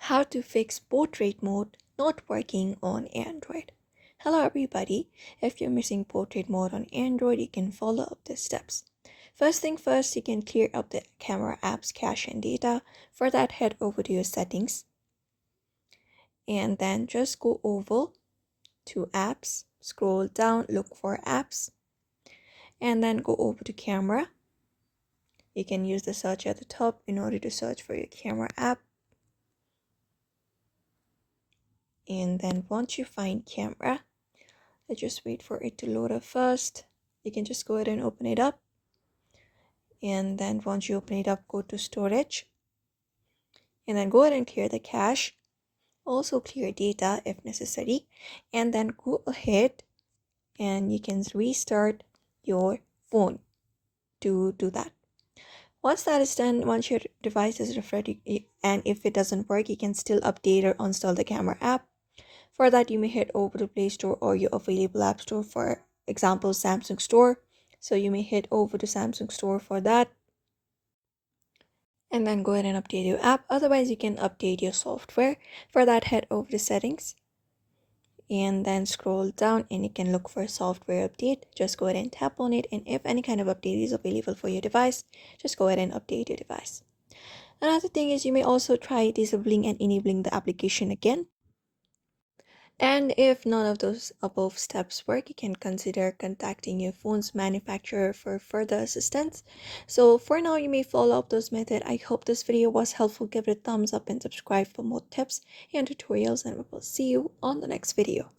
How to fix portrait mode not working on Android. Hello everybody, if you're missing portrait mode on Android, you can follow up the steps. First thing first, you can clear up the camera app's cache and data. For that, head over to your settings and then just go over to apps, scroll down, look for apps, and then go over to camera. You can use the search at the top in order to search for your camera app. And then once you find camera, let's just wait for it to load up first. You can just go ahead and open it up. And then once you open it up, go to storage. And then go ahead and clear the cache. Also clear data if necessary. And then go ahead and you can restart your phone to do that. Once that is done, once your device is refreshed, and if it doesn't work, you can still update or install the camera app. For that, you may head over to Play Store or your available app store, for example, Samsung Store. So you may head over to Samsung Store for that. And then go ahead and update your app. Otherwise, you can update your software. For that, head over to Settings. And then scroll down and you can look for software update. Just go ahead and tap on it. And if any kind of update is available for your device, just go ahead and update your device. Another thing is you may also try disabling and enabling the application again. And if none of those above steps work, you can consider contacting your phone's manufacturer for further assistance. So for now, you may follow up those methods. I hope this video was helpful. Give it a thumbs up and subscribe for more tips and tutorials, and we will see you on the next video.